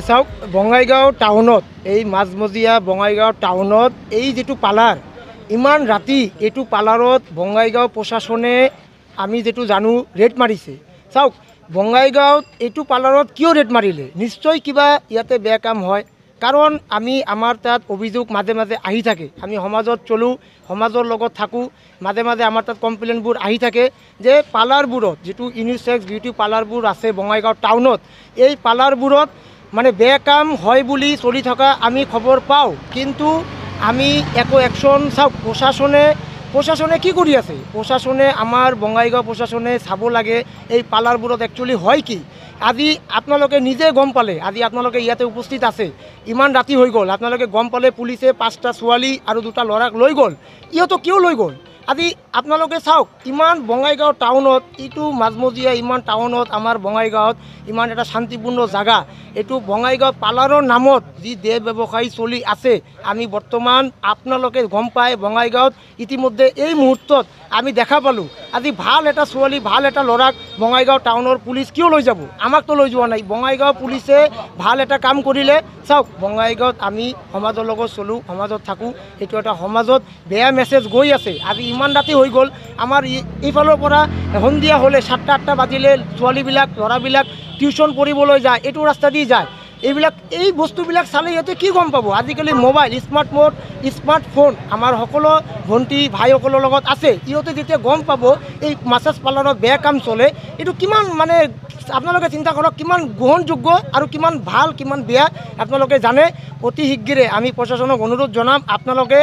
চাওক বঙাইগাঁও টাউনত এই মাজমজিয়া বঙাইগাঁও টাউনত এই যেটো পালাৰ ইমান ৰাতি এইটো পালাৰত বঙাইগাঁও প্ৰশাসনে আমি যেটো জানো ৰেড মাৰিছে। চাওক বঙাইগাঁৱত এইটো পালাৰত কিয় ৰেড মাৰিলে, নিশ্চয় কিবা ইয়াতে বেয়া কাম হয়। কাৰণ আমাৰ তাত অভিযোগ মাজে মাজে আহি থাকে, আমি সমাজত চলোঁ, সমাজৰ লগত থাকোঁ, মাজে মাজে আমাৰ তাত কমপ্লেইনবোৰ আহি থাকে যে পালাৰবোৰত যিটো ইউনিচেক্স বিউটি পালাৰবোৰ আছে বঙাইগাঁও টাউনত, এই পালাৰবোৰত মানে বেয়া কাম হয় বুলি চলি থকা আমি খবৰ পাওঁ, কিন্তু আমি একো একশ্যন চাওক প্ৰশাসনে কি কৰি আছে, প্ৰশাসনে আমাৰ বঙাইগাঁও প্ৰশাসনে চাব লাগে এই পালাৰবোৰত একচুৱেলি হয় কি। আজি আপোনালোকে নিজে গম পালে, আজি আপোনালোকে ইয়াতে উপস্থিত আছে, ইমান ৰাতি হৈ গ'ল, আপোনালোকে গম পালে পুলিচে 5টা ছোৱালী আৰু 2টা ল'ৰাক লৈ গ'ল। ইহঁতক কিয় লৈ গ'ল আজি আপোনালোকে চাওক। ইমান বঙাইগাঁও টাউনত এইটো মাজমজিয়া ইমান টাউনত আমাৰ বঙাইগাঁৱত ইমান এটা শান্তিপূৰ্ণ জাগা, এইটো বঙাইগাঁও পালাৰৰ নামত যি দেহ ব্যৱসায়ী চলি আছে, আমি বৰ্তমান আপোনালোকে গম পায় বঙাইগাঁৱত ইতিমধ্যে এই মুহূৰ্তত আমি দেখা পালোঁ। আজি ভাল এটা ছোৱালী ভাল এটা ল'ৰাক বঙাইগাঁও টাউনৰ পুলিচ কিয় লৈ যাব, আমাকতো লৈ যোৱা নাই। বঙাইগাঁও পুলিচে ভাল এটা কাম কৰিলে। চাওক বঙাইগাঁৱত আমি সমাজৰ লগত চলোঁ, সমাজত থাকোঁ, এইটো এটা সমাজত বেয়া মেছেজ গৈ আছে। আজি ইমান ৰাতি হৈ গ'ল, আমাৰ এইফালৰ পৰা সন্ধিয়া হ'লে 7টা 8টা বাজিলে ছোৱালীবিলাক ল'ৰাবিলাক টিউশ্যন পঢ়িবলৈ যায়, এইটো ৰাস্তা দি যায়। এই বস্তুবিলাক চালে সিহঁতে কি গম পাব, আজিকালি মোবাইল স্মাৰ্টফোন আমাৰ সকলো ভণ্টি ভাইসকলৰ লগত আছে। ইহঁতে যেতিয়া গম পাব এই মাছাজ পাৰ্লাৰত বেয়া কাম চলে, এইটো কিমান মানে আপোনালোকে চিন্তা কৰক কিমান গ্ৰহণযোগ্য আৰু কিমান ভাল কিমান বেয়া আপোনালোকে জানে। অতি শীঘ্ৰে আমি প্ৰশাসনক অনুৰোধ জনাম, আপোনালোকে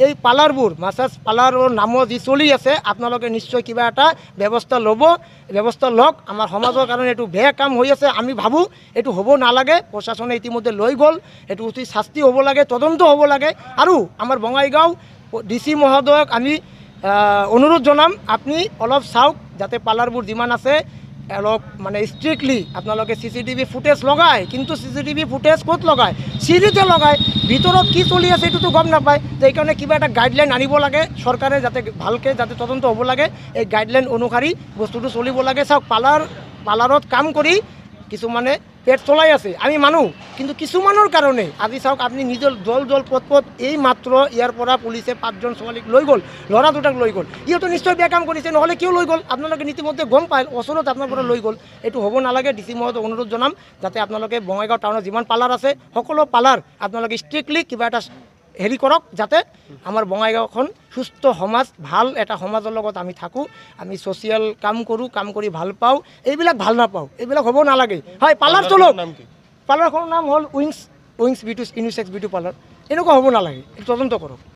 এই পাৰ্লাৰবোৰ মাছাজ পাৰ্লাৰৰ নামত যি চলি আছে, আপোনালোকে নিশ্চয় কিবা এটা ব্যৱস্থা লওক। আমাৰ সমাজৰ কাৰণে এইটো বেয়া কাম হৈ আছে, আমি ভাবোঁ এইটো হ'ব নালাগে। প্ৰশাসনে ইতিমধ্যে লৈ গ'ল, এইটো উচিত শাস্তি হ'ব লাগে, তদন্ত হ'ব লাগে। আৰু আমাৰ বঙাইগাঁও DC মহোদয়ক আমি অনুৰোধ জনাম, আপুনি অলপ চাওক যাতে পাৰ্লাৰবোৰ যিমান আছে অলপ মানে ষ্ট্ৰিক্টলি আপোনালোকে CCTV ফুটেজ লগায়। কিন্তু CCTV ফুটেজ ক'ত লগায়, চিৰিতে লগায়, ভিতৰত কি চলি আছে এইটোতো গম নাপায়। সেইকাৰণে কিবা এটা গাইডলাইন আনিব লাগে চৰকাৰে, যাতে ভালকৈ যাতে তদন্ত হ'ব লাগে, এই গাইডলাইন অনুসৰি বস্তুটো চলিব লাগে। চাওক পাৰ্লাৰত কাম কৰি কিছুমানে পেট চলাই আছে, আমি মানুহ, কিন্তু কিছুমানৰ কাৰণে আজি চাওক আপুনি নিজৰ জল পথ এই মাত্ৰ ইয়াৰ পৰা পুলিচে 5জন ছোৱালীক লৈ গ'ল, ল'ৰা 2টাক লৈ গ'ল। ইহঁতো নিশ্চয় বেয়া কাম কৰিছে, নহ'লে কিয় লৈ গ'ল আপোনালোকে ইতিমধ্যে গম পায়, ওচৰত আপোনাৰ পৰা লৈ গ'ল। এইটো হ'ব নালাগে। DC মহোদয়ক অনুৰোধ জনাম যাতে আপোনালোকে বঙাইগাঁও টাউনত যিমান পাৰ্লাৰ আছে সকলো পাৰ্লাৰ আপোনালোকে ষ্ট্ৰিক্টলি কিবা এটা হেৰি কৰক, যাতে আমাৰ বঙাইগাঁওখন সুস্থ সমাজ, ভাল এটা সমাজৰ লগত আমি থাকোঁ, আমি ছ'চিয়েল কাম কৰোঁ, কাম কৰি ভাল পাওঁ, এইবিলাক ভাল নাপাওঁ, এইবিলাক হ'ব নালাগে। হয় পাৰ্লাৰ চলক, পাৰ্লাৰখনৰ নাম হ'ল উইংছ ইউনিচেক্স বিউটি পাৰ্লাৰ, এনেকুৱা হ'ব নালাগে, এইটো তদন্ত কৰক।